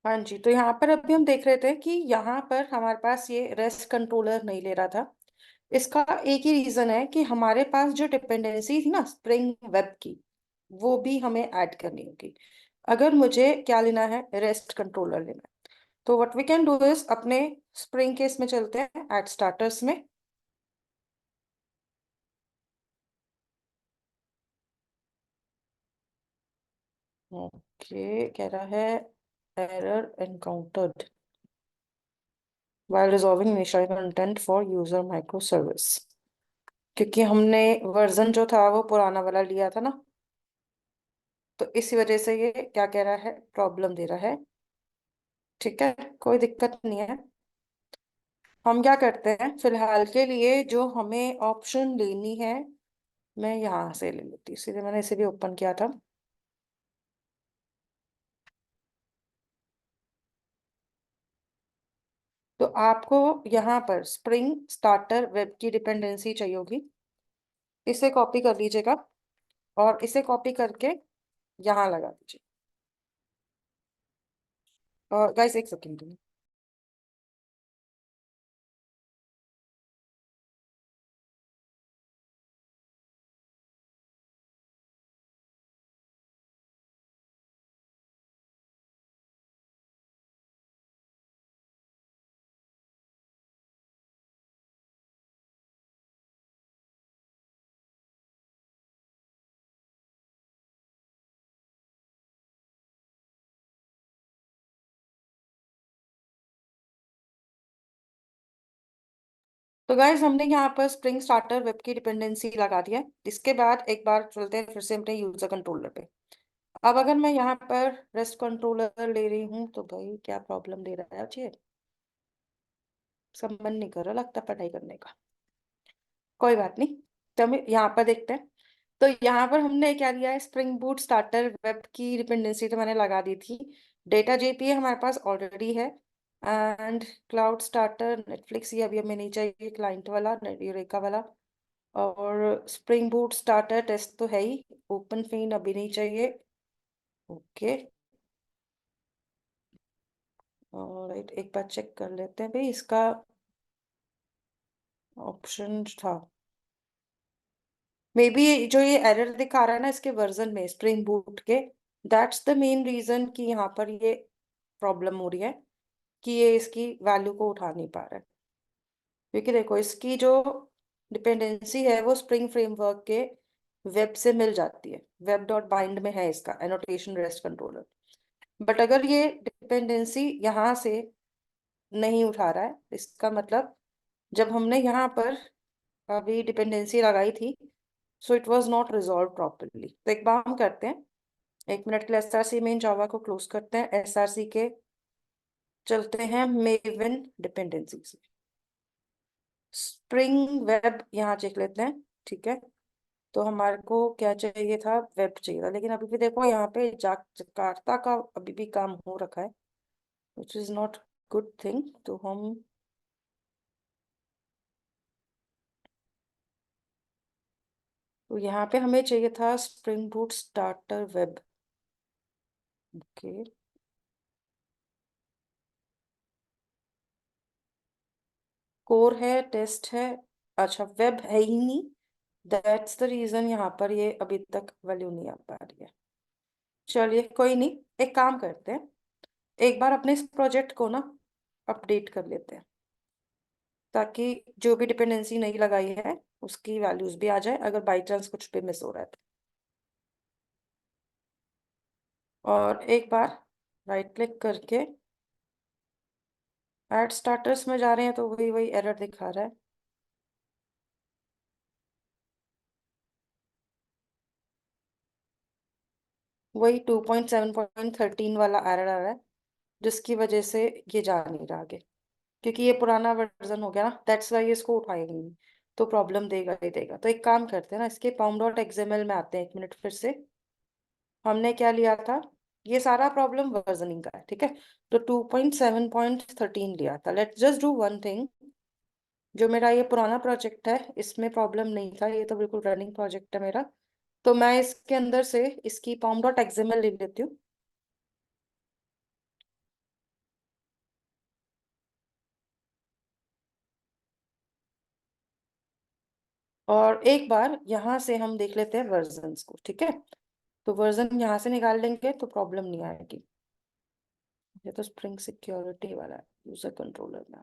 हाँ जी, तो यहाँ पर अभी हम देख रहे थे कि यहाँ पर हमारे पास ये रेस्ट कंट्रोलर नहीं ले रहा था। इसका एक ही रीजन है कि हमारे पास जो डिपेंडेंसी थी ना स्प्रिंग वेब की, वो भी हमें ऐड करनी होगी। अगर मुझे क्या लेना है, रेस्ट कंट्रोलर लेना है, तो what we can do is अपने स्प्रिंग केस में चलते हैं, ऐड स्टार्टर्स में। ओके, कह रहा है error encountered while resolving initial content for user microservice, क्योंकि हमने वर्जन जो था वो पुराना वाला लिया था ना, तो इसी वजह से ये क्या कह रहा है, प्रॉब्लम दे रहा है। ठीक है, कोई दिक्कत नहीं है। हम क्या करते हैं फिलहाल के लिए, जो हमें ऑप्शन लेनी है, मैं यहाँ से ले लेती हूँ, इसीलिए मैंने इसे भी ओपन किया था। तो आपको यहाँ पर स्प्रिंग स्टार्टर वेब की डिपेंडेंसी चाहिए होगी, इसे कॉपी कर लीजिएगा और इसे कॉपी करके यहाँ लगा दीजिए। और गाइस एक सेकेंड। तो गाइज हमने यहाँ पर स्प्रिंग स्टार्टर वेब की डिपेंडेंसी लगा दिया है। इसके बाद एक बार चलते हैं फिर से अपने यूजर कंट्रोलर पे। अब अगर मैं यहाँ पर रेस्ट कंट्रोलर ले रही हूँ तो भाई क्या प्रॉब्लम दे रहा है आज ये, सब मन नहीं कर रहा लगता पढ़ाई करने का। कोई बात नहीं, तो हम यहाँ पर देखते हैं। तो यहाँ पर हमने क्या लिया है, स्प्रिंग बूट स्टार्टर वेब की डिपेंडेंसी तो मैंने लगा दी थी। डेटा जेपीए हमारे पास ऑलरेडी है, एंड क्लाउड स्टार्टर नेटफ्लिक्स ये अभी हमें नहीं चाहिए, क्लाइंट वाला यूरेका वाला। और स्प्रिंग बूट स्टार्टर टेस्ट तो है ही, ओपन फेन अभी नहीं चाहिए। ओके, और एक बार चेक कर लेते हैं भाई, इसका ऑप्शन था मे बी, जो ये एरर दिखा रहा है ना इसके वर्जन में स्प्रिंग बूट के, दैट्स द मेन रीजन कि यहाँ पर ये प्रॉब्लम हो रही है कि ये इसकी वैल्यू को उठा नहीं पा रहा है। क्योंकि देखो इसकी जो डिपेंडेंसी है वो स्प्रिंग फ्रेमवर्क के वेब से मिल जाती है, वेब डॉट बाइंड में है इसका एनोटेशन रेस्ट कंट्रोलर। बट अगर ये डिपेंडेंसी यहाँ से नहीं उठा रहा है, इसका मतलब जब हमने यहाँ पर अभी डिपेंडेंसी लगाई थी, so it was not resolve properly. तो एक बार हम करते हैं, 1 मिनट के लिए एसआरसी मेन जावा को क्लोज करते हैं, एसआरसी के चलते हैं मेवन डिपेंडेंसी से, स्प्रिंग वेब यहाँ चेक लेते हैं। ठीक है, तो हमारे को क्या चाहिए था, वेब चाहिए था, लेकिन अभी भी देखो यहाँ पे जकार्ता का अभी भी काम हो रखा है, which is not good thing. तो हम, तो यहाँ पे हमें चाहिए था spring boot starter web. Okay, core है, टेस्ट है, अच्छा वेब है ही नहीं, दैट्स द रीजन यहाँ पर ये अभी तक वैल्यू नहीं आ पा रही है। चलिए कोई नहीं, एक काम करते हैं, एक बार अपने इस प्रोजेक्ट को ना अपडेट कर लेते हैं, ताकि जो भी डिपेंडेंसी नहीं लगाई है उसकी वैल्यूज भी आ जाए अगर बाई चांस कुछ भी मिस हो रहा है तो। और एक बार राइट क्लिक करके ऐड स्टार्टर्स में जा रहे हैं तो वही वही एरर दिखा रहा है। वही 2.7.13 वाला एरर आ रहा है, जिसकी वजह से ये जा नहीं रहा आगे, क्योंकि ये पुराना वर्जन हो गया ना, दैट्स वाई इसको उठाएगा ही नहीं, तो प्रॉब्लम देगा ही देगा। तो एक काम करते हैं ना, इसके पॉम डॉट एक्सएमएल में आते हैं, 1 मिनट फिर से। हमने क्या लिया था, ये सारा प्रॉब्लम वर्जनिंग का है, ठीक है। तो 2.7.13 लिया था। Let's just do one thing, जो मेरा ये पुराना प्रोजेक्ट है इसमें प्रॉब्लम नहीं था, ये तो बिल्कुल रनिंग प्रोजेक्ट है मेरा। तो मैं इसके अंदर से इसकी पॉम डॉट एक्सएमएल ले लेती हूँ। और एक बार यहाँ से हम देख लेते हैं वर्जन्स को, ठीक है। तो वर्जन यहाँ से निकाल लेंगे तो प्रॉब्लम नहीं आएगी। ये तो स्प्रिंग सिक्योरिटी वाला है, यूजर कंट्रोलर में।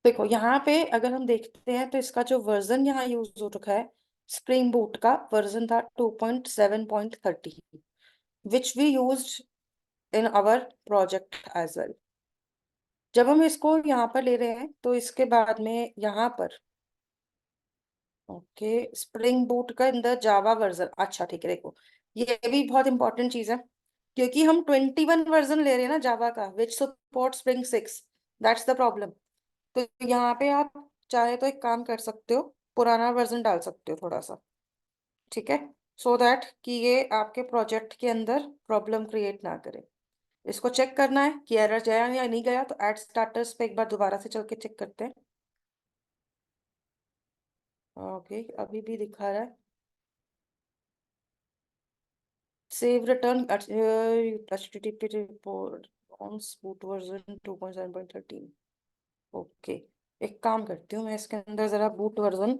देखो यहाँ पे अगर हम देखते हैं तो इसका जो वर्जन यहाँ यूज हो रखा है, स्प्रिंग बूट का वर्जन था 2.7.30, which we used in our project as well. जब हम इसको यहाँ पर ले रहे हैं तो इसके बाद में यहाँ पर ओके स्प्रिंग बूट का अंदर जावा वर्जन, अच्छा ठीक है। देखो ये भी बहुत इंपॉर्टेंट चीज है, क्योंकि हम 21 वर्जन ले रहे हैं ना जावा का, विच support spring 6। That's the problem. तो यहाँ पे आप चाहे तो एक काम कर सकते हो, पुराना वर्जन डाल सकते हो थोड़ा सा, ठीक है, सो दैट कि ये आपके प्रोजेक्ट के अंदर प्रॉब्लम क्रिएट ना करे। इसको चेक करना है कि एरर गया या नहीं गया, तो एट स्टार्टर्स पे एक बार दोबारा से चल के चेक करते हैं। ओके अभी भी दिखा रहा है save return HTTP report on boot version 2.7.13। Okay एक काम करती हूँ, मैं इसके अंदर जरा बूट वर्जन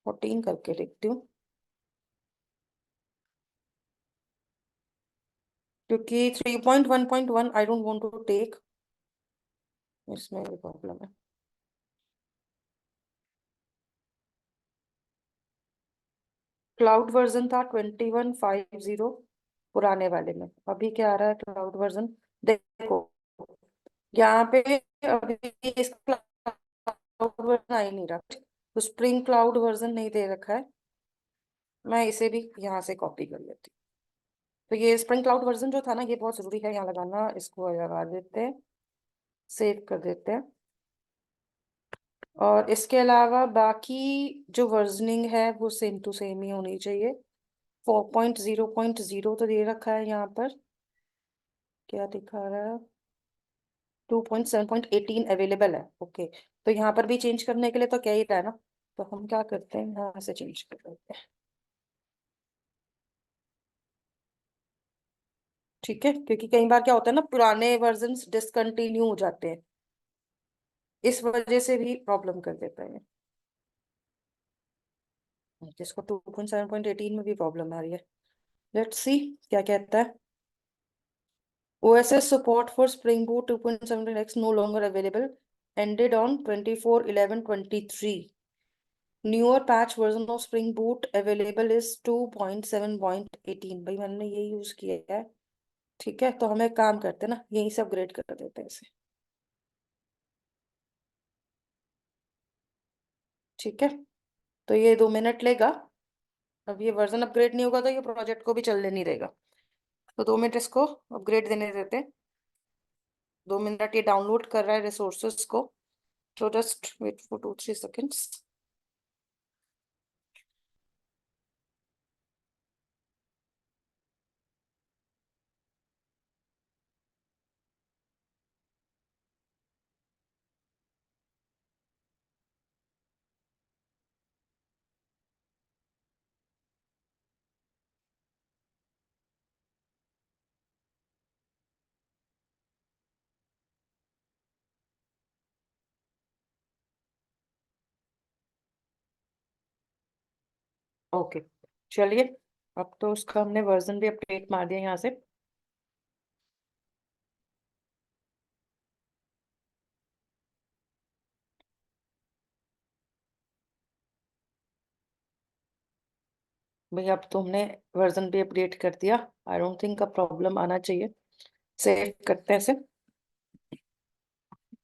14 करके देखती हूँ, क्योंकि 3.1.1 I don't want to take, इसमें भी प्रॉब्लम है। क्लाउड वर्जन था 2150 पुराने वाले में, अभी क्या आ रहा है क्लाउड वर्जन, देखो यहाँ पे अभी इसका क्लाउड वर्जन आ ही नहीं रहा, तो स्प्रिंग क्लाउड वर्जन नहीं दे रखा है। मैं इसे भी यहाँ से कॉपी कर लेती हूँ। तो ये स्प्रिंग क्लाउड वर्जन जो था ना, ये बहुत जरूरी है यहाँ लगाना, इसको लगा देते हैं, सेव कर देते हैं। और इसके अलावा बाकी जो वर्जनिंग है वो सेम टू सेम ही होनी चाहिए। 4.0.0 तो दे रखा है यहाँ पर, क्या दिखा रहा है 2.7.18 अवेलेबल है, ओके। तो यहाँ पर भी चेंज करने के लिए तो क्या ही रहा है ना, तो हम क्या करते हैं यहाँ से चेंज कर देते हैं, ठीक है। क्योंकि कई बार क्या होता है ना, पुराने वर्जन डिसकंटिन्यू हो जाते हैं, इस वजह से भी प्रॉब्लम कर देता है। जिसको 2.7.18 में भी प्रॉब्लम आ रही है, लेट्स सी क्या कहता है। OSS support for Spring Boot 2.7x no longer available. Ended on 24/11/23. Newer patch version of Spring Boot available is 2.7.18। भाई मैंने ये यूज किया है, ठीक है। तो हमें काम करते हैं ना, यहीं से अपग्रेड कर देते हैं इसे, ठीक है। तो ये 2 मिनट लेगा, अब ये वर्जन अपग्रेड नहीं होगा तो ये प्रोजेक्ट को भी चलने नहीं देगा। तो 2 मिनट इसको अपग्रेड देने देते हैं। 2 मिनट ये डाउनलोड कर रहा है रिसोर्सेस को, तो just wait for 2-3 seconds. Okay चलिए, अब तो उसका हमने वर्जन भी अपडेट मार दिया यहाँ से। भैया अब तो हमने वर्जन भी अपडेट कर दिया, आई डोंट थिंक का प्रॉब्लम आना चाहिए। सेव करते हैं इसे,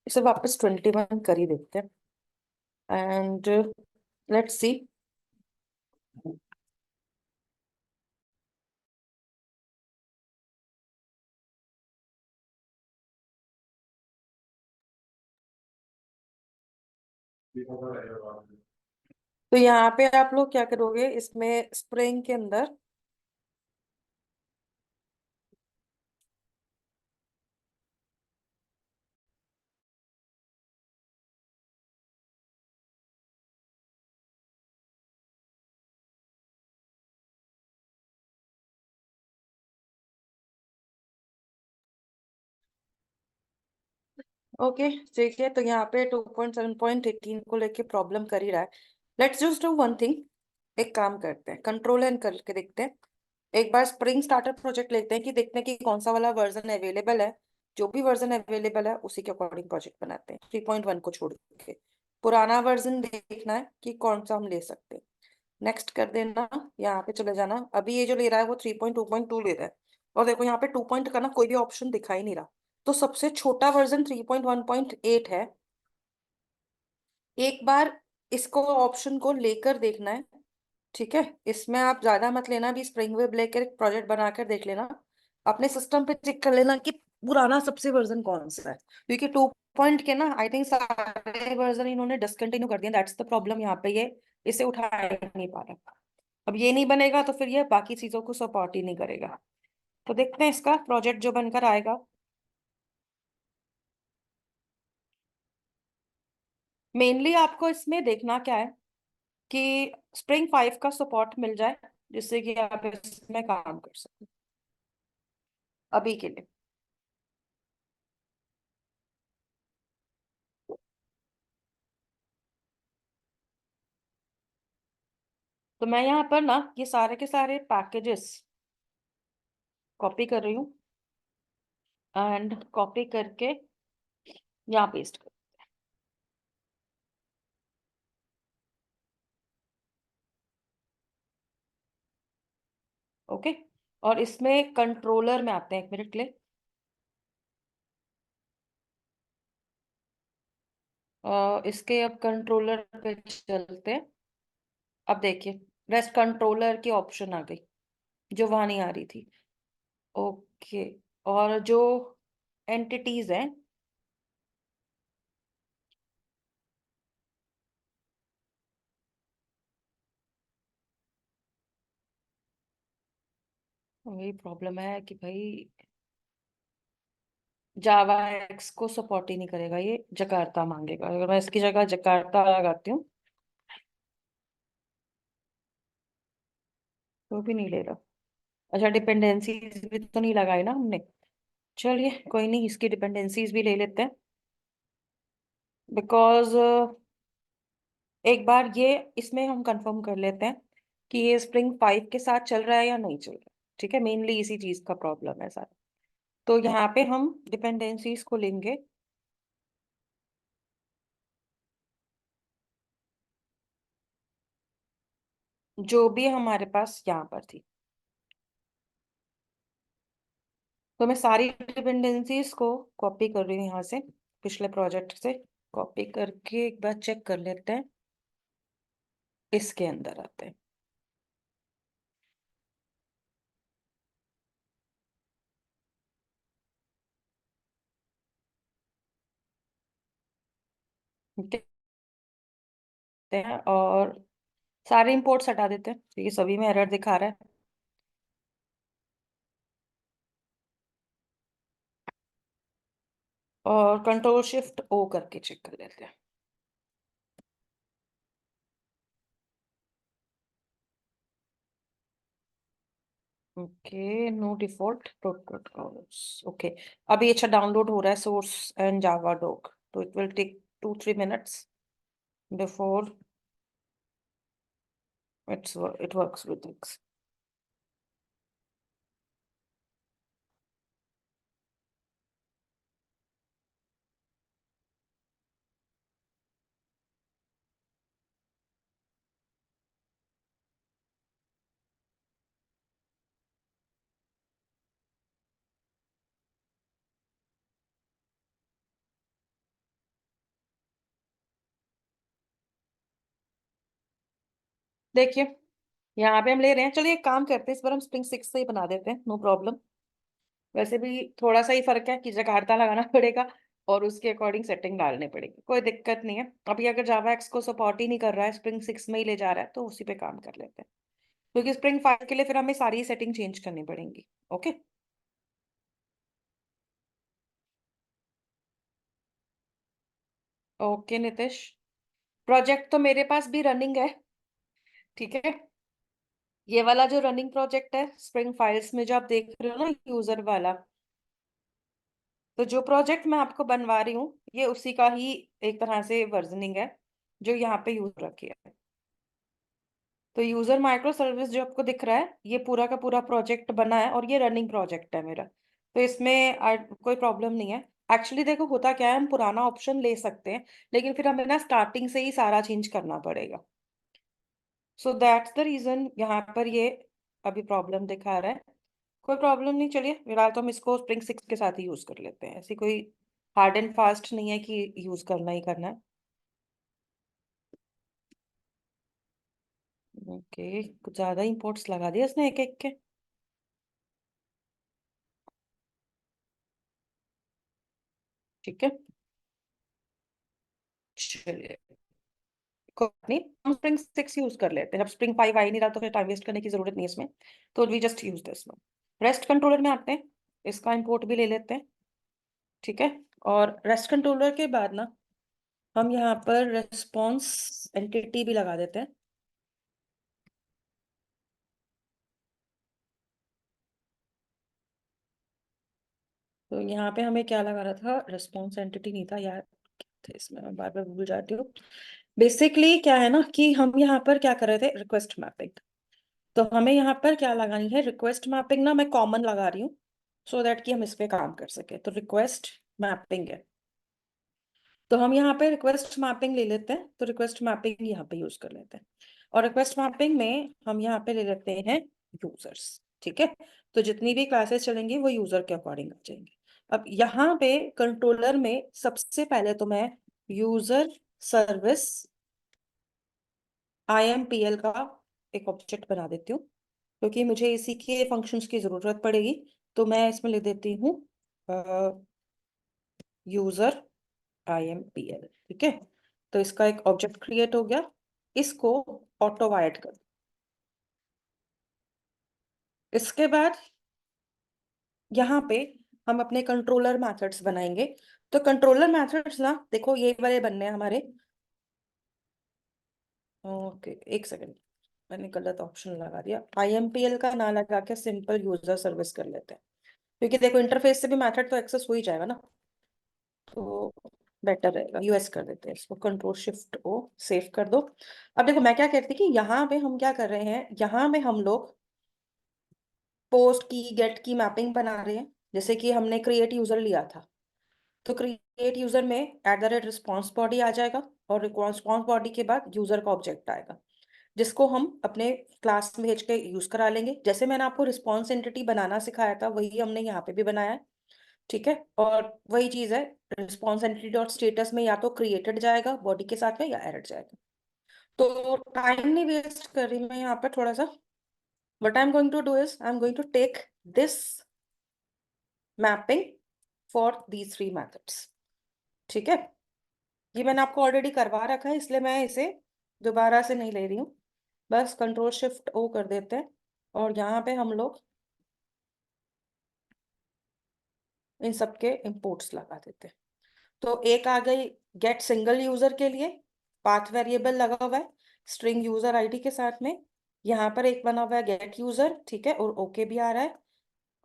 इसे वापस 21 कर ही देते हैं, एंड लेट्स सी। तो यहाँ पे आप लोग क्या करोगे, इसमें स्प्रिंग के अंदर ओके, ठीक है। तो यहाँ पे 2.7.18 को लेके प्रॉब्लम कर ही रहा है। Let's just do one thing. एक काम करते हैं, कंट्रोल एन करके देखते हैं। एक बार स्प्रिंग स्टार्टर प्रोजेक्ट लेते हैं कि देखते हैं कि कौन सा वाला वर्जन अवेलेबल है। जो भी वर्जन अवेलेबल है उसी के अकॉर्डिंग प्रोजेक्ट बनाते हैं, 3.1 को छोड़ के। पुराना वर्जन देखना है कि कौन सा हम ले सकते हैं। नेक्स्ट कर देना, यहाँ पे चले जाना। अभी ये जो ले रहा है वो 3.2.2 ले रहा है। और देखो यहाँ पे 2 पॉइंट का ना कोई भी ऑप्शन दिखाई नहीं रहा। तो सबसे छोटा वर्जन 3.1.8 है। एक बार इसको ऑप्शन को लेकर देखना है। ठीक है, इसमें आप ज्यादा मत लेना, भी स्प्रिंग वेब लेकर एक प्रोजेक्ट बनाकर देख लेना। अपने सिस्टम पे चेक कर लेना कि पुराना सबसे वर्जन कौन सा है, क्योंकि 2 पॉइंट के ना आई थिंक सारे वर्जन इन्होंने डिसकंटिन्यू कर दिया। दैट्स द प्रॉब्लम यहाँ पे, ये इसे उठा नहीं पा रहा। अब ये नहीं बनेगा तो फिर ये बाकी चीजों को सपोर्ट ही नहीं करेगा। तो देखते हैं इसका प्रोजेक्ट जो बनकर आएगा। मेनली आपको इसमें देखना क्या है कि स्प्रिंग 5 का सपोर्ट मिल जाए, जिससे कि आप इसमें काम कर सकें अभी के लिए। तो मैं यहाँ पर ना ये सारे के सारे पैकेजेस कॉपी कर रही हूँ, एंड कॉपी करके यहाँ पेस्ट कर। ओके, और इसमें कंट्रोलर में आते हैं, 1 मिनट के लिए। इसके अब कंट्रोलर पे चलते हैं। अब देखिए, रेस्ट कंट्रोलर की ऑप्शन आ गई जो वहां नहीं आ रही थी। ओके, और जो एंटिटीज हैं, वही प्रॉब्लम है कि भाई जावा एक्स को सपोर्ट ही नहीं करेगा, ये जकार्ता मांगेगा। अगर मैं इसकी जगह जकार्ता लगाती हूँ तो भी नहीं ले रहा। अच्छा, डिपेंडेंसीज भी तो नहीं लगाई ना हमने। चलिए कोई नहीं, इसकी डिपेंडेंसीज भी ले लेते हैं। बिकॉज एक बार ये इसमें हम कंफर्म कर लेते हैं कि ये स्प्रिंग 5 के साथ चल रहा है या नहीं चल रहा है। ठीक है, मेनली इसी चीज का प्रॉब्लम है सारा। तो यहाँ पे हम डिपेंडेंसीज को लेंगे, जो भी हमारे पास यहाँ पर थी। तो मैं सारी डिपेंडेंसीज को कॉपी कर रही हूँ यहाँ से, पिछले प्रोजेक्ट से कॉपी करके एक बार चेक कर लेते हैं। इसके अंदर आते हैं। ठीक है, और सारे इंपोर्ट्स हटा देते हैं, ये सभी में एरर दिखा रहा है। और कंट्रोल शिफ्ट ओ करके चेक कर लेते हैं। Okay, no default protocols. Okay, अभी अच्छा डाउनलोड हो रहा है सोर्स एंड जावा डॉक, तो it will take 2-3 minutes before it works with this. देखिए, यहाँ पे हम ले रहे हैं। चलिए एक काम करते हैं, इस बार हम स्प्रिंग 6 से ही बना देते हैं, नो प्रॉब्लम। वैसे भी थोड़ा सा ही फर्क है कि जकार्ता लगाना पड़ेगा और उसके अकॉर्डिंग सेटिंग डालनी पड़ेगी। कोई दिक्कत नहीं है। अभी अगर जावा एक्स को सपोर्ट ही नहीं कर रहा है, स्प्रिंग 6 में ही ले जा रहा है, तो उसी पे काम कर लेते हैं। क्योंकि स्प्रिंग 5 के लिए फिर हमें सारी सेटिंग चेंज करनी पड़ेंगी। ओके। ओके नितिश, प्रोजेक्ट तो मेरे पास भी रनिंग है। ठीक है, ये वाला जो रनिंग प्रोजेक्ट है स्प्रिंग फाइल्स में, जो आप देख रहे हो ना यूजर वाला, तो जो प्रोजेक्ट मैं आपको बनवा रही हूँ ये उसी का ही एक तरह से वर्जनिंग है जो यहाँ पे यूज रखी है। तो यूजर माइक्रो सर्विस जो आपको दिख रहा है ये पूरा का पूरा प्रोजेक्ट बना है और ये रनिंग प्रोजेक्ट है मेरा। तो इसमें कोई प्रॉब्लम नहीं है। एक्चुअली देखो होता क्या है, हम पुराना ऑप्शन ले सकते हैं लेकिन फिर हमें ना स्टार्टिंग से ही सारा चेंज करना पड़ेगा। सो दैट्स द रीजन यहाँ पर ये अभी प्रॉब्लम दिखा रहा है। कोई प्रॉब्लम नहीं, चलिए फिलहाल तो हम इसको स्प्रिंग 6 के साथ ही यूज कर लेते हैं। ऐसी कोई हार्ड एंड फास्ट नहीं है कि यूज करना ही करना है। ओके, कुछ ज्यादा इंपोर्ट्स लगा दिया इसने एक एक के। ठीक है, चलिए कोई बात नहीं, हम स्प्रिंग 6 यूज कर लेते हैं। जब स्प्रिंग 5 आ ही नहीं रहा तो फिर टाइम वेस्ट करने की जरूरत नहीं है इसमें। तो we just use this one. Rest controller में आते हैं, इसका इंपोर्ट भी ले लेते हैं। ठीक है, और रेस्ट कंट्रोलर के बाद ना हम यहाँ पर रेस्पॉन्स एंटिटी भी लगा देते हैं। तो यहाँ पे हमें क्या लगा रहा था, रेस्पॉन्स एंटिटी नहीं था यार, थे इसमें मैं बार बार भूल जाती हूँ। बेसिकली क्या है ना कि हम यहाँ पर क्या कर रहे थे, रिक्वेस्ट मैपिंग। तो हमें यहाँ पर क्या लगानी है, रिक्वेस्ट मैपिंग ना मैं कॉमन लगा रही हूँ सो दैट कि हम इस पे काम कर सके। तो रिक्वेस्ट मैपिंग है, तो हम यहाँ पे रिक्वेस्ट मैपिंग ले लेते हैं। तो रिक्वेस्ट मैपिंग यहाँ पे यूज कर लेते हैं और रिक्वेस्ट मैपिंग में हम यहाँ पे ले लेते हैं यूजर्स। ठीक है, तो जितनी भी क्लासेस चलेंगी वो यूजर के अकॉर्डिंग चलेंगे। अब यहाँ पे कंट्रोलर में सबसे पहले तो मैं यूजर सर्विस IMPL का एक ऑब्जेक्ट बना देती हूँ क्योंकि मुझे इसी के फंक्शंस की जरूरत पड़ेगी। तो मैं इसमें ले देती हूँ यूजर IMPL। ठीक है, तो इसका एक ऑब्जेक्ट क्रिएट हो गया। इसको ऑटो वायर्ड कर, इसके बाद यहाँ पे हम अपने कंट्रोलर मेथड्स बनाएंगे। तो कंट्रोलर मेथड्स ना देखो ये वाले बनने हैं हमारे। ओके, एक सेकंड, मैंने गलत ऑप्शन लगा दिया। IMPL का ना लगा के सिंपल यूजर सर्विस कर लेते हैं क्योंकि देखो इंटरफेस से भी मैथड तो एक्सेस हो ही जाएगा ना। तो बेटर रहेगा, यूएस कर देते हैं इसको, कंट्रोल शिफ्ट O सेव कर दो। अब देखो मैं क्या कहती कि यहाँ पे हम क्या कर रहे हैं, यहाँ में हम लोग पोस्ट की गेट की मैपिंग बना रहे हैं। जैसे कि हमने क्रिएट यूजर लिया था, तो क्रिएट यूजर में @response बॉडी आ जाएगा और रिस्पॉन्स बॉडी के बाद यूजर का ऑब्जेक्ट आएगा जिसको हम अपने क्लास में भेज के यूज करा लेंगे। जैसे मैंने आपको रिस्पॉन्स एंटिटी बनाना सिखाया था वही हमने यहाँ पे भी बनाया है। ठीक है, और वही चीज है, रिस्पॉन्स एंटिटी डॉट स्टेटस में या तो क्रिएटेड जाएगा बॉडी के साथ में या एरर जाएगा। तो टाइम नहीं वेस्ट कर रही मैं यहाँ पर थोड़ा सा। what I'm going to do is I'm going to take this mapping for these 3 methods। ठीक है, ये मैंने आपको ऑलरेडी करवा रखा है इसलिए मैं इसे दोबारा से नहीं ले रही हूँ। बस कंट्रोल शिफ्ट O कर देते हैं और यहाँ पे हम लोग इन सबके इंपोर्ट्स लगा देते हैं। तो एक आ गई गेट सिंगल यूजर के लिए, पाथ वेरिएबल लगा हुआ है स्ट्रिंग यूजर आईडी के साथ में। यहाँ पर एक बना हुआ है गेट यूजर, ठीक है, और ओके भी आ रहा है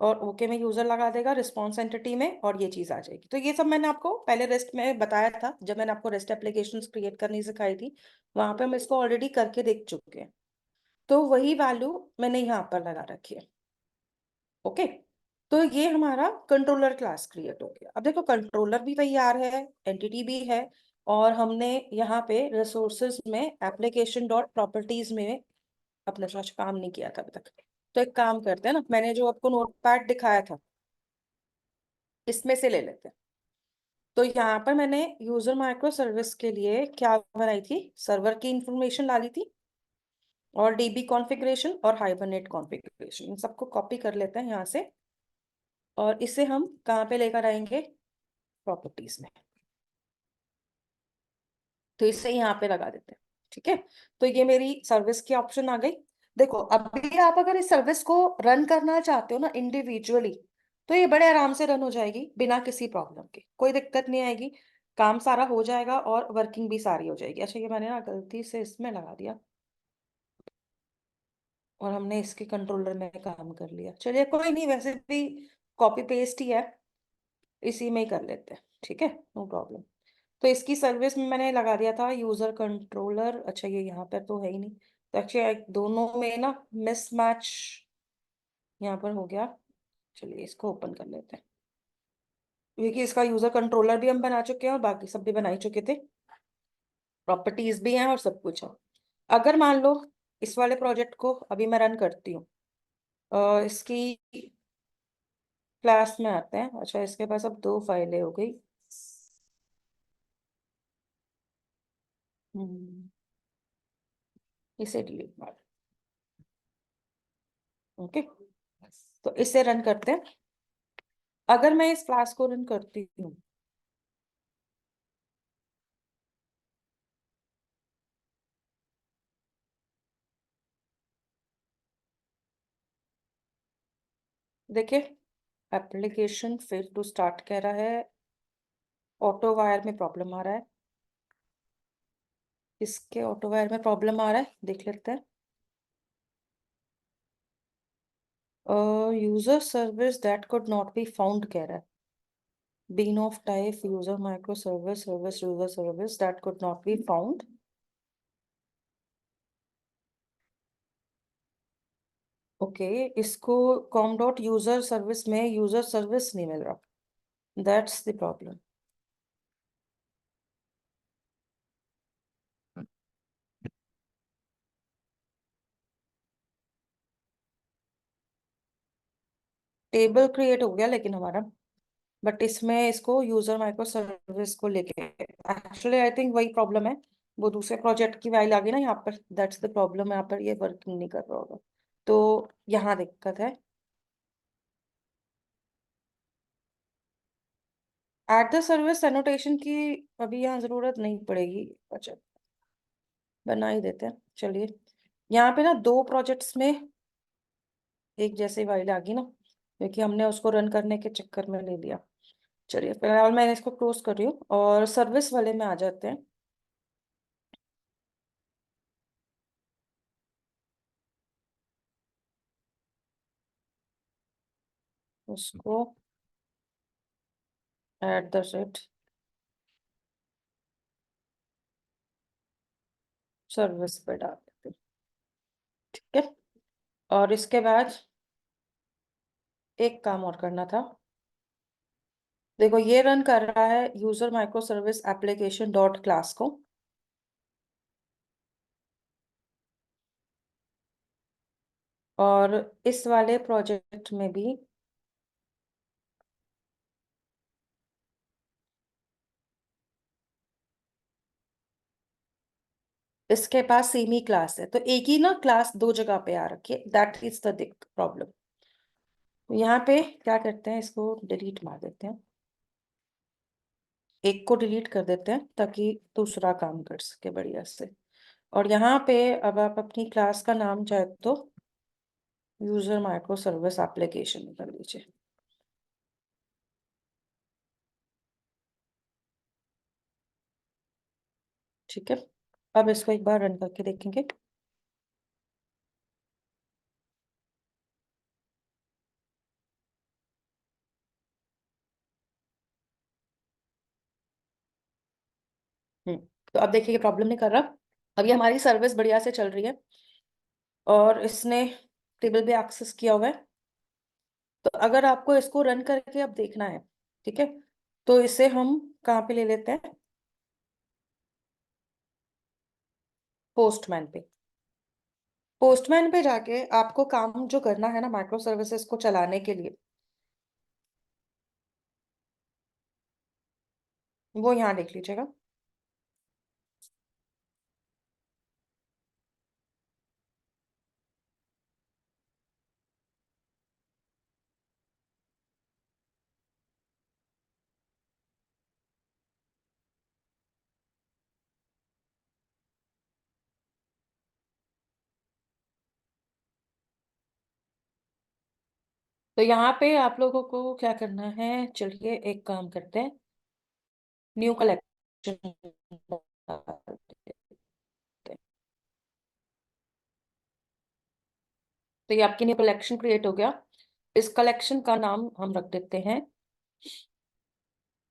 और ओके में यूजर लगा देगा रिस्पॉन्स एंटिटी में और ये चीज आ जाएगी। तो ये सब मैंने आपको पहले रेस्ट में बताया था जब मैंने आपको रेस्ट एप्लीकेशंस क्रिएट करनी सिखाई थी। वहां पे हम इसको ऑलरेडी करके देख चुके हैं। तो वही वैल्यू मैंने यहाँ पर लगा रखी है। ओके, तो ये हमारा कंट्रोलर क्लास क्रिएट हो गया। अब देखो कंट्रोलर भी तैयार है, एंटिटी भी है, और हमने यहाँ पे रिसोर्सेज में एप्लीकेशन डॉट प्रॉपर्टीज में अपना कुछ काम नहीं किया था अभी तक। तो एक काम करते हैं ना, मैंने जो आपको नोटपैड दिखाया था इसमें से ले लेते हैं। तो यहाँ पर मैंने यूजर माइक्रो सर्विस के लिए क्या बनाई थी, सर्वर की इंफॉर्मेशन डाली थी और DB कॉन्फ़िगरेशन और हाइबरनेट कॉन्फ़िगरेशन, इन सबको कॉपी कर लेते हैं यहाँ से और इसे हम कहाँ पे लेकर आएंगे, प्रॉपर्टीज में। तो इसे यहाँ पे लगा देते हैं। ठीक है, तो ये मेरी सर्विस की ऑप्शन आ गई। देखो अभी आप अगर इस सर्विस को रन करना चाहते हो ना इंडिविजुअली, तो ये बड़े आराम से रन हो जाएगी बिना किसी प्रॉब्लम के, कोई दिक्कत नहीं आएगी, काम सारा हो जाएगा और वर्किंग भी सारी हो जाएगी। अच्छा ये मैंने ना गलती से इसमें लगा दिया और हमने इसके कंट्रोलर में काम कर लिया। चलिए कोई नहीं, वैसे भी कॉपी पेस्ट ही है। इसी में ही कर लेते हैं, ठीक है, नो प्रॉब्लम। तो इसकी सर्विस में मैंने लगा दिया था यूजर कंट्रोलर। अच्छा, ये यहाँ पर तो है ही नहीं, तो एक्चुअली दोनों में ना मिसमैच यहाँ पर हो गया। चलिए इसको ओपन कर लेते हैं। देखिए इसका यूजर कंट्रोलर भी हम बना चुके हैं और बाकी सब भी बना ही चुके थे, प्रॉपर्टीज भी हैं और सब कुछ है। अगर मान लो इस वाले प्रोजेक्ट को अभी मैं रन करती हूँ, इसकी क्लास में आते हैं। अच्छा, इसके पास अब दो फाइलें हो गई। हम्म, इसे डिलीट मार। ओके, तो इसे रन करते हैं। अगर मैं इस क्लास को रन करती हूँ, देखिए एप्लीकेशन फेल टू स्टार्ट कह रहा है, ऑटो वायर में प्रॉब्लम आ रहा है। इसके ऑटो वायर में प्रॉब्लम आ रहा है, देख लेते हैं। User service that could not be found कह रहा है। Bean of type user micro service service user service that could not be found. Okay, इसको कॉम डॉट यूजर सर्विस में यूजर सर्विस नहीं मिल रहा, that's the problem. Table create हो गया लेकिन हमारा, बट इसमें इसको यूजर माइक्रो सर्विस को लेके एक्चुअली आई थिंक वही प्रॉब्लम है। वो दूसरे प्रोजेक्ट की फाइल आ गई ना यहाँ पर, दैट्स द प्रॉब्लम। यहाँ पर ये वर्किंग नहीं कर रहा होगा, तो यहाँ दिक्कत है। एट द सर्विस एनोटेशन की अभी यहाँ जरूरत नहीं पड़ेगी। अच्छा, बना ही देते हैं, चलिए। यहाँ पे ना दो प्रोजेक्ट्स में एक जैसे फाइल आ गई ना, क्योंकि हमने उसको रन करने के चक्कर में ले लिया। चलिए फिलहाल मैं इसको क्लोज कर रही हूँ और सर्विस वाले में आ जाते हैं। उसको एट द रेट सर्विस पे डाल देते हैं, ठीक है। और इसके बाद एक काम और करना था। देखो ये रन कर रहा है user micro service application dot class को, और इस वाले प्रोजेक्ट में भी इसके पास सेम ही क्लास है, तो एक ही ना क्लास दो जगह पे आ रखी है, दैट इज द प्रॉब्लम। यहाँ पे क्या करते हैं, इसको डिलीट मार देते हैं, एक को डिलीट कर देते हैं ताकि दूसरा काम कर सके बढ़िया से। और यहाँ पे अब आप अपनी क्लास का नाम चाहे तो यूजर माइक्रो सर्विस एप्लीकेशन कर लीजिए, ठीक है। अब इसको एक बार रन करके देखेंगे। हम्म, तो अब देखिए प्रॉब्लम नहीं कर रहा। अभी हमारी सर्विस बढ़िया से चल रही है और इसने टेबल भी एक्सेस किया हुआ है। तो अगर आपको इसको रन करके अब देखना है, ठीक है, तो इसे हम कहाँ पे ले लेते हैं, पोस्टमैन पे। पोस्टमैन पे जाके आपको काम जो करना है ना माइक्रो सर्विसेज को चलाने के लिए, वो यहाँ देख लीजिएगा। तो यहाँ पे आप लोगों को क्या करना है, चलिए एक काम करते हैं, न्यू कलेक्शन। तो ये आपकी न्यू कलेक्शन क्रिएट हो गया। इस कलेक्शन का नाम हम रख देते हैं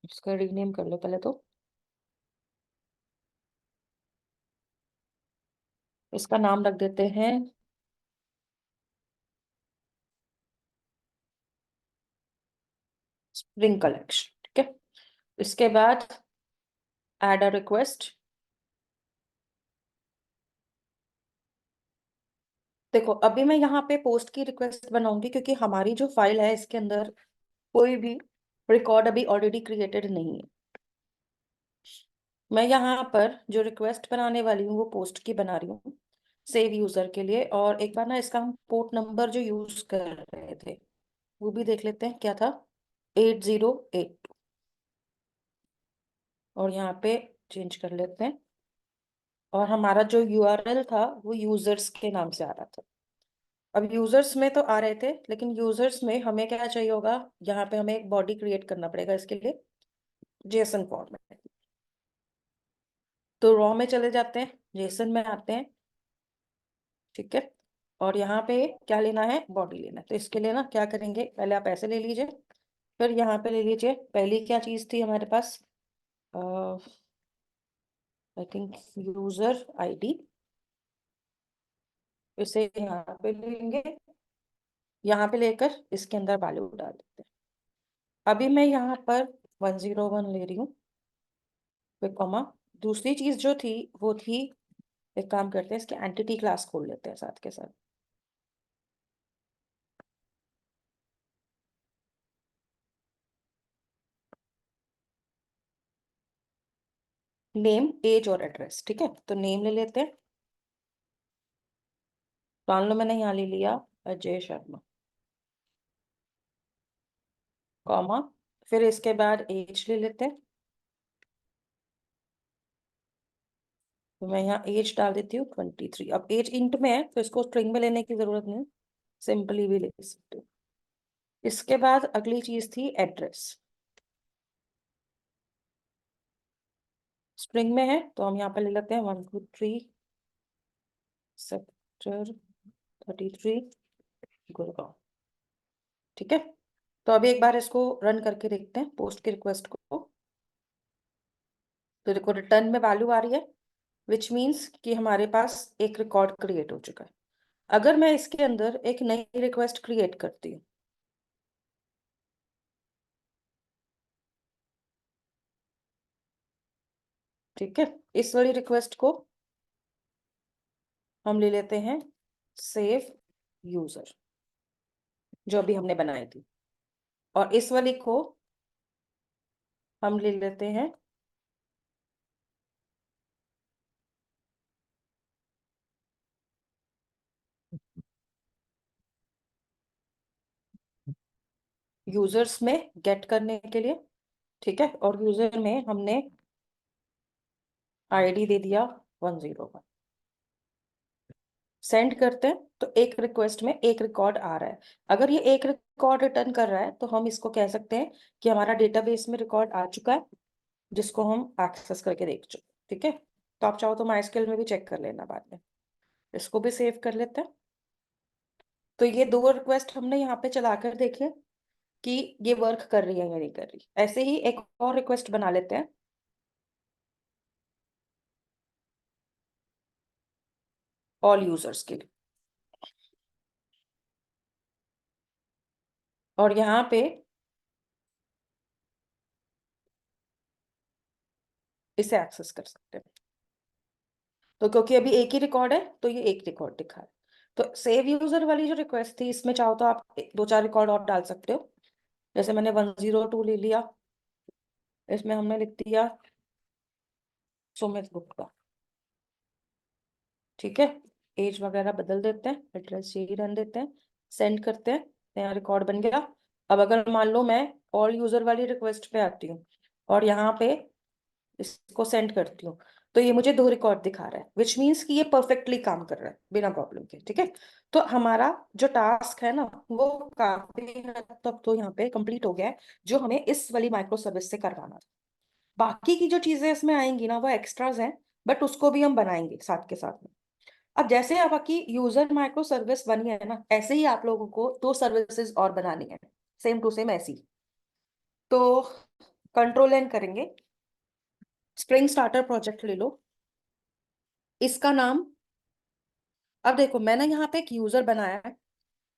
इसका रीनेम कर लो पहले तो। इसका नाम रख देते हैं स्प्रिंग कलेक्शन। ठीक है, इसके बाद ऐड अ रिक्वेस्ट। देखो अभी मैं यहाँ पे पोस्ट की रिक्वेस्ट बनाऊंगी क्योंकि हमारी जो फाइल है इसके अंदर कोई भी रिकॉर्ड अभी ऑलरेडी क्रिएटेड नहीं है। मैं यहाँ पर जो रिक्वेस्ट बनाने वाली हूँ वो पोस्ट की बना रही हूँ सेव यूजर के लिए। और एक बार ना इसका हम पोर्ट नंबर जो यूज कर रहे थे वो भी देख लेते हैं क्या था, 8082। और यहाँ पे चेंज कर लेते हैं। और हमारा जो यूआरएल था वो यूजर्स के नाम से आ रहा था। अब यूजर्स में तो आ रहे थे लेकिन यूजर्स में हमें क्या चाहिए होगा, यहाँ पे हमें एक बॉडी क्रिएट करना पड़ेगा इसके लिए, जेसन फॉर्मेट। तो रॉ में चले जाते हैं, जेसन में आते हैं। ठीक है, और यहाँ पे क्या लेना है, बॉडी लेना है। तो इसके लिए ना क्या करेंगे, पहले आप ऐसे ले लीजिए, फिर यहाँ पे ले लीजिए। पहली क्या चीज थी हमारे पास, आई थिंक यूजर आईडी। इसे यहाँ पे लेंगे, यहाँ पे लेकर इसके अंदर वैल्यू डाल देते हैं। अभी मैं यहाँ पर 101 ले रही हूँ, फिर कॉमा। दूसरी चीज जो थी वो थी, एक काम करते हैं इसके एंटिटी क्लास खोल लेते हैं साथ के साथ। नेम, एज और एड्रेस। ठीक है, तो नेम ले लेते हैं। मान लो मैंने यहाँ ले लिया अजय शर्मा, कॉमा। फिर इसके बाद एज ले लेते हैं। तो मैं यहाँ एज डाल देती हूँ 23। अब एज इंट में है तो इसको स्ट्रिंग में लेने की जरूरत नहीं, सिंपली भी ले सकते हो। इसके बाद अगली चीज थी एड्रेस। स्ट्रिंग में है तो हम यहाँ पे ले लेते हैं 123 सेक्टर 33 गुड़गांव। ठीक है, तो अभी एक बार इसको रन करके देखते हैं पोस्ट की रिक्वेस्ट को। तो देखो रिटर्न में वैल्यू आ रही है, विच मीन्स कि हमारे पास एक रिकॉर्ड क्रिएट हो चुका है। अगर मैं इसके अंदर एक नई रिक्वेस्ट क्रिएट करती हूँ, ठीक है, इस वाली रिक्वेस्ट को हम ले लेते हैं सेव यूजर, जो अभी हमने बनाई थी। और इस वाली को हम ले लेते हैं यूजर्स में गेट करने के लिए। ठीक है, और यूजर में हमने आईडी दे दिया 101। सेंड करते हैं तो एक रिक्वेस्ट में एक रिकॉर्ड आ रहा है। अगर ये एक रिकॉर्ड रिटर्न कर रहा है तो हम इसको कह सकते हैं कि हमारा डेटाबेस में रिकॉर्ड आ चुका है, जिसको हम एक्सेस करके देख चुके। ठीक है, तो आप चाहो तो माइस्क्ल में भी चेक कर लेना बाद में। इसको भी सेव कर लेते हैं। तो ये दो रिक्वेस्ट हमने यहाँ पे चला कर देखे कि ये वर्क कर रही है या नहीं कर रही। ऐसे ही एक और रिक्वेस्ट बना लेते हैं ऑल यूजर्स के लिए, और यहाँ पे इसे एक्सेस कर सकते हैं। तो क्योंकि अभी एक ही रिकॉर्ड है तो ये एक रिकॉर्ड दिखा है। तो सेव यूजर वाली जो रिक्वेस्ट थी इसमें चाहो तो आप दो चार रिकॉर्ड और डाल सकते हो। जैसे मैंने 102 ले लिया, इसमें हमने लिख दिया सुमित गुप्ता। ठीक है, एज वगैरह बदल देते हैं, एड्रेस यही रहने देते हैं, सेंड करते हैं, नया रिकॉर्ड बन गया। अब अगर मान लो मैं ऑल यूजर वाली रिक्वेस्ट पे आती हूँ और यहाँ पे इसको सेंड करती हूँ, तो ये मुझे दो रिकॉर्ड दिखा रहा है, विच मीन्स कि ये परफेक्टली काम कर रहा है बिना प्रॉब्लम के। ठीक है, तो हमारा जो टास्क है ना वो काफी हद तक तो यहाँ पे कंप्लीट हो गया है, जो हमें इस वाली माइक्रो सर्विस से करवाना था। बाकी की जो चीजें इसमें आएंगी ना वो एक्स्ट्राज हैं, बट उसको भी हम बनाएंगे साथ के साथ में। अब जैसे आपकी यूजर माइक्रो सर्विस बनी है ना, ऐसे ही आप लोगों को दो सर्विसेज और बनानी है, सेम टू सेम ऐसी। तो कंट्रोल एन करेंगे, स्प्रिंग स्टार्टर प्रोजेक्ट ले लो, इसका नाम, अब देखो मैंने यहाँ पे एक यूजर बनाया है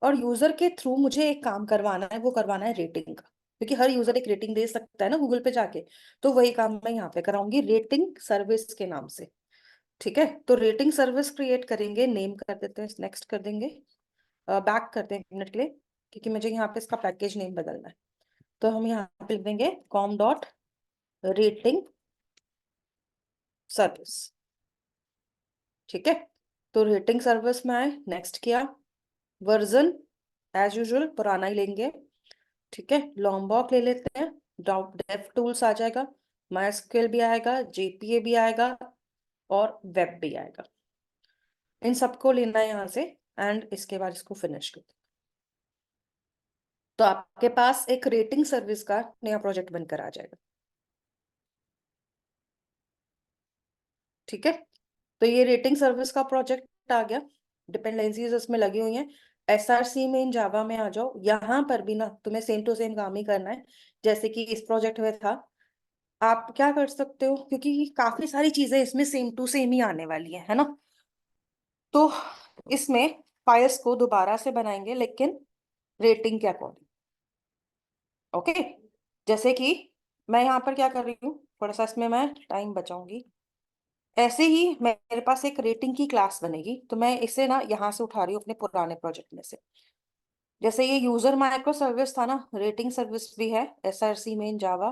और यूजर के थ्रू मुझे एक काम करवाना है, वो करवाना है रेटिंग का, क्योंकि हर यूजर एक रेटिंग दे सकता है ना गूगल पे जाके। तो वही काम मैं यहाँ पे कराऊंगी रेटिंग सर्विस के नाम से। ठीक है, तो रेटिंग सर्विस क्रिएट करेंगे, नेम कर देते हैं, नेक्स्ट कर देंगे, बैक करते हैं एक मिनट के लिए, क्योंकि मुझे यहाँ पे इसका पैकेज नेम बदलना है। तो हम यहाँ पे लिख देंगे कॉम डॉट रेटिंग सर्विस। ठीक है, तो रेटिंग सर्विस में आए, नेक्स्ट किया, वर्जन एज यूजुअल पुराना ही लेंगे। ठीक है, लॉन्गबॉक ले लेते हैं, डेव टूल्स आ जाएगा, माइस्क्यूएल भी आएगा, जेपीए भी आएगा और वेब भी आएगा। इन सबको लेना है यहाँ से, एंड इसके बाद इसको फिनिश कर। तो आपके पास एक रेटिंग सर्विस का नया प्रोजेक्ट बनकर आ जाएगा। ठीक है, तो ये रेटिंग सर्विस का प्रोजेक्ट आ गया, डिपेंडेंसीज उसमें लगी हुई हैं। एसआरसी में इन जावा में आ जाओ, यहाँ पर भी ना तुम्हें सेम टू सेम काम ही करना है जैसे कि इस प्रोजेक्ट में था। आप क्या कर सकते हो, क्योंकि काफी सारी चीजें इसमें सेम टू सेम ही आने वाली है ना, तो इसमें फाइल्स को दोबारा से बनाएंगे लेकिन रेटिंग के अकॉर्डिंग। ओके, जैसे कि मैं यहाँ पर क्या कर रही हूँ, थोड़ा सा इसमें मैं टाइम बचाऊंगी। ऐसे ही मेरे पास एक रेटिंग की क्लास बनेगी, तो मैं इसे ना यहाँ से उठा रही हूँ अपने पुराने प्रोजेक्ट में से। जैसे ये यूजर माइक्रो सर्विस था ना, रेटिंग सर्विस भी है, एसआरसी में in Java,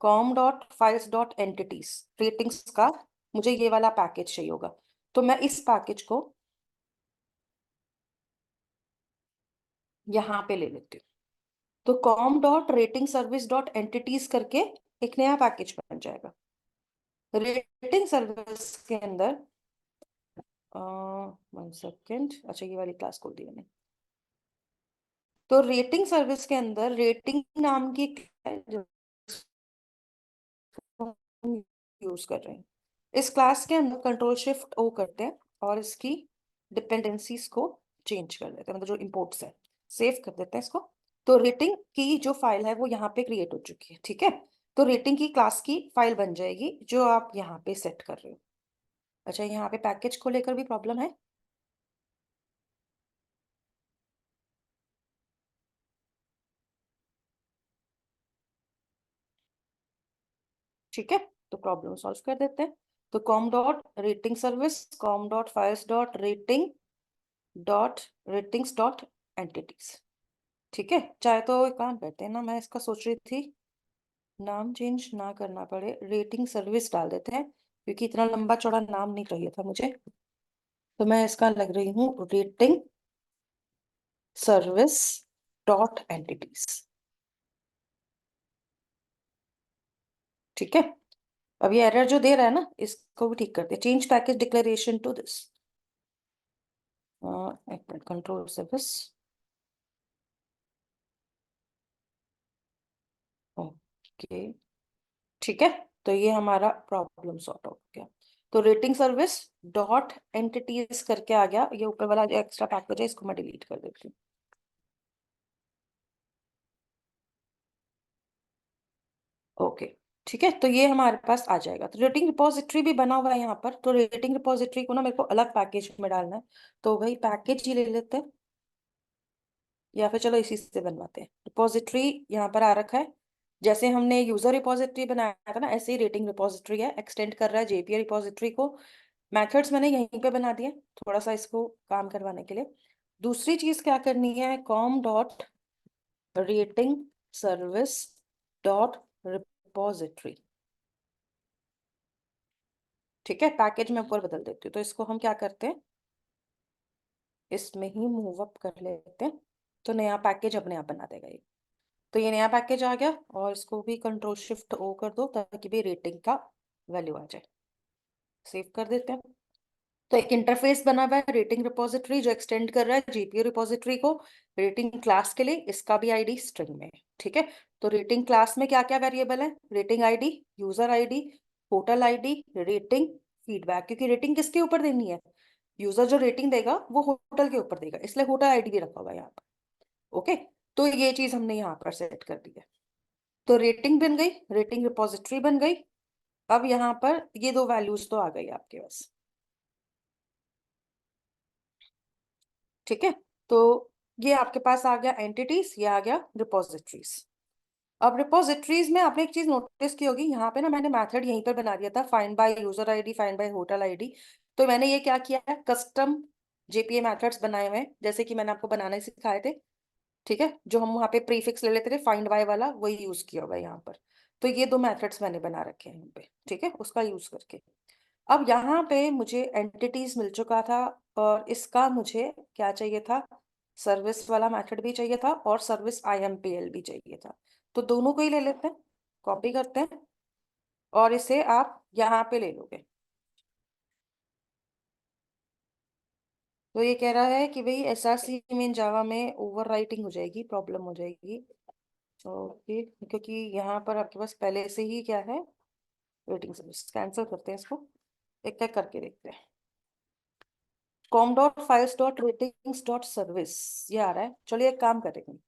com dot files dot entities ratings का मुझे ये वाला पैकेज चाहिए होगा। तो मैं इस पैकेज को यहाँ पे ले लेती हूँ। तो com dot rating service dot entities करके एक नया पैकेज बन जाएगा। रेटिंग सर्विस के अंदर 1 सेकेंड, अच्छा ये वाली क्लास खोल दी मैंने। तो रेटिंग सर्विस के अंदर रेटिंग नाम की यूज कर रहे हैं, इस क्लास के अंदर कंट्रोल शिफ्ट ओ करते हैं और इसकी डिपेंडेंसीज को चेंज कर देते हैं, मतलब जो इंपोर्ट्स है सेव कर देते हैं इसको। तो रेटिंग की जो फाइल है वो यहाँ पे क्रिएट हो चुकी है। ठीक है, तो रेटिंग की क्लास की फाइल बन जाएगी जो आप यहाँ पे सेट कर रहे हो। अच्छा, यहाँ पे पैकेज को लेकर भी प्रॉब्लम है। ठीक है, तो प्रॉब्लम सॉल्व कर देते हैं। तो com dot rating service, com dot files dot rating dot ratings dot entities. ठीक है, चाहे तो एक काम करते हैं ना, मैं इसका सोच रही थी नाम चेंज ना करना पड़े, रेटिंग सर्विस डाल देते हैं, क्योंकि इतना लंबा चौड़ा नाम नहीं चाहिए था मुझे। तो मैं इसका लग रही हूँ रेटिंग सर्विस डॉट एंटिटीज। ठीक है, अब ये एरर जो दे रहा है ना, इसको भी ठीक करते हैं, change package declaration to this, एक मिनट, कंट्रोल सर्विस, ओके। ठीक है, तो ये हमारा प्रॉब्लम सॉर्ट हो गया। तो रेटिंग सर्विस डॉट एंटिटीज करके आ गया, ये ऊपर वाला जो एक्स्ट्रा पैकेज है इसको मैं डिलीट कर देती हूँ। ओके, ठीक है, तो ये हमारे पास आ जाएगा। तो रेटिंग रिपोजिटरी भी बना हुआ है यहाँ पर, तो रेटिंग रिपोजिटरी को ना मेरे को अलग पैकेज में डालना है, तो वही पैकेज ही ले लेते हैं, या फिर चलो इसी से बनवाते हैं। रिपोजिटरी यहाँ पर आ रखा है, जैसे हमने यूजर रिपोजिटरी बनाया था ना, ऐसे ही रेटिंग रिपोजिटरी है, एक्सटेंड कर रहा है जेपीए रिपोजिटरी को। मेथड्स मैंने यहीं पे बना दिए थोड़ा सा इसको काम करवाने के लिए। दूसरी चीज क्या करनी है, com dot rating service dot repository. ठीक है, पैकेज में ऊपर बदल देती हूँ, तो इसको हम क्या करते हैं, इसमें ही मूव अप कर लेते हैं, तो नया पैकेज अपने आप बना देगा ये। तो ये नया पैकेज आ गया, और इसको भी कंट्रोल शिफ्ट ओ कर दो ताकि भी रेटिंग का वैल्यू आ जाए। सेव कर देते हैं। तो एक इंटरफेस बना हुआ है रेटिंग रिपोजिटरी जो एक्सटेंड कर रहा है जीपीयू रिपोजिटरी को रेटिंग क्लास के लिए, इसका भी आईडी स्ट्रिंग में है। ठीक है, तो रेटिंग क्लास में क्या क्या वेरिएबल है, rating ID, user ID, hotel ID, rating, feedback, क्योंकि रेटिंग किसके ऊपर देनी है, यूजर जो रेटिंग देगा वो होटल के ऊपर देगा, इसलिए होटल आईडी भी रखा हुआ है यहाँ पर। ओके, तो ये चीज हमने यहाँ पर सेट कर दी है। तो रेटिंग बन गई, रेटिंग रिपोजिटरी बन गई। अब यहाँ पर ये दो वैल्यूज तो आ गई आपके पास, ठीक है। तो ये आपके पास आ गया एंटिटीज, ये आ गया रिपोजिटरीज। अब रिपोजिटरीज में आपने एक चीज नोटिस की होगी, यहाँ पे ना मैंने मेथड यहीं पर बना दिया था, find by user ID, find by hotel ID. तो मैंने ये क्या किया है, कस्टम जेपीए मेथड्स बनाए हुए हैं, जैसे कि मैंने आपको बनाना ही सिखाए थे, ठीक है। जो हम वहाँ पे प्रीफिक्स ले लेते थे फाइंड बाय वाला, वही यूज किया हुआ है यहाँ पर। तो ये दो मेथड्स मैंने बना रखे हैं यहाँ पे, ठीक है, उसका यूज करके। अब यहाँ पे मुझे एंटिटीज मिल चुका था, और इसका मुझे क्या चाहिए था, सर्विस वाला मेथड भी चाहिए था और सर्विस आईएमपीएल भी चाहिए था। तो दोनों को ही ले लेते हैं, कॉपी करते हैं, और इसे आप यहाँ पे ले लोगे। तो ये कह रहा है कि भाई एसआरसी में जावा में ओवर राइटिंग हो जाएगी, प्रॉब्लम हो जाएगी। ओके, क्योंकि यहाँ पर आपके पास पहले से ही क्या है, रेटिंग सर्विस। कैंसिल करते हैं इसको, एक एक करके देखते हैं। Com dot files dot ratings dot service, ये आ रहा है। चलिए एक काम करेंगे,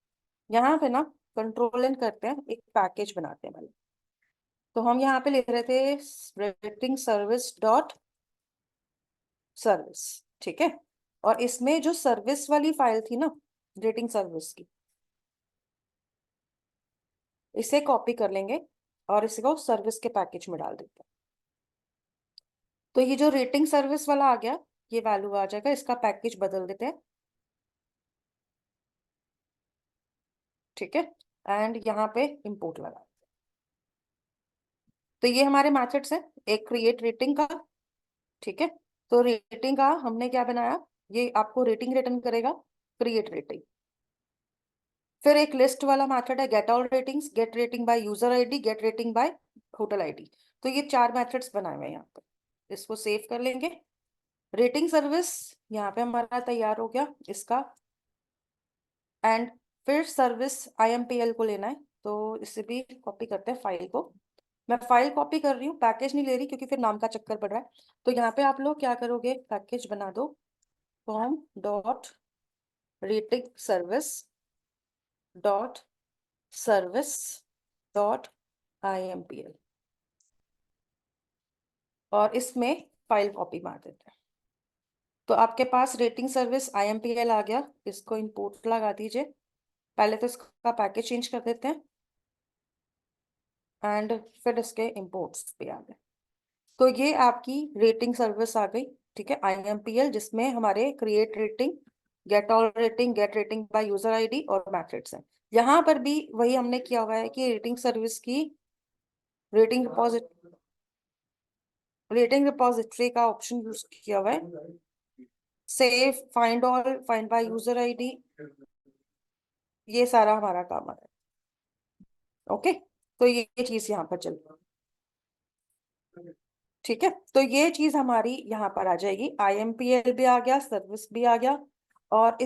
यहाँ पे ना कंट्रोल एन करते हैं, एक पैकेज बनाते हैं पहले। तो हम यहाँ पे लिख रहे थे रेटिंग सर्विस डॉट सर्विस, ठीक है। और इसमें जो सर्विस वाली फाइल थी ना, रेटिंग सर्विस की, इसे कॉपी कर लेंगे और इसको सर्विस के पैकेज में डाल देते हैं। तो ये जो रेटिंग सर्विस वाला आ गया, ये वैल्यू आ जाएगा, इसका पैकेज बदल देते हैं, ठीक है। एंड यहाँ पे इंपोर्ट लगा। तो ये हमारे मैथड्स हैं, एक क्रिएट रेटिंग का, ठीक है। तो रेटिंग का हमने क्या बनाया, ये आपको रेटिंग रिटर्न करेगा, क्रिएट रेटिंग। फिर एक लिस्ट वाला मेथड है get all ratings, get rating by user ID, get rating by hotel ID. तो ये चार मेथड्स बनाए हुए हैं यहाँ पर, इसको सेव कर लेंगे। रेटिंग सर्विस यहाँ पे हमारा तैयार हो गया इसका। एंड फिर सर्विस आईएमपीएल को लेना है, तो इसे भी कॉपी करते हैं फाइल को। मैं फाइल कॉपी कर रही हूँ, पैकेज नहीं ले रही, क्योंकि फिर नाम का चक्कर पड़ रहा है। तो यहाँ पे आप लोग क्या करोगे, पैकेज बना दो, com dot rating service dot service dot IMPL, और इसमें फाइल कॉपी मार देते हैं। तो आपके पास रेटिंग सर्विस आईएमपीएल आ गया, इसको इंपोर्ट लगा दीजिए। पहले तो इसका पैकेज चेंज कर देते हैं, एंड फिर इसके इंपोर्ट्स भी आ गए। तो ये आपकी रेटिंग सर्विस आ गई, ठीक है, आईएमपीएल, जिसमें हमारे create rating, get all rating, get rating by user ID और मैट्रिक्स है। यहाँ पर भी वही हमने किया हुआ है कि रेटिंग सर्विस की रेटिंग रिपोजिटरी का ऑप्शन यूज किया हुआ है, save, find all, find by user ID, ये सारा हमारा काम है। ओके, तो ये चीज यहाँ पर चल रही है, ठीक है। तो ये चीज हमारी यहाँ पर आ जाएगी, आईएमपीएल भी आ गया, सर्विस भी आ गया, और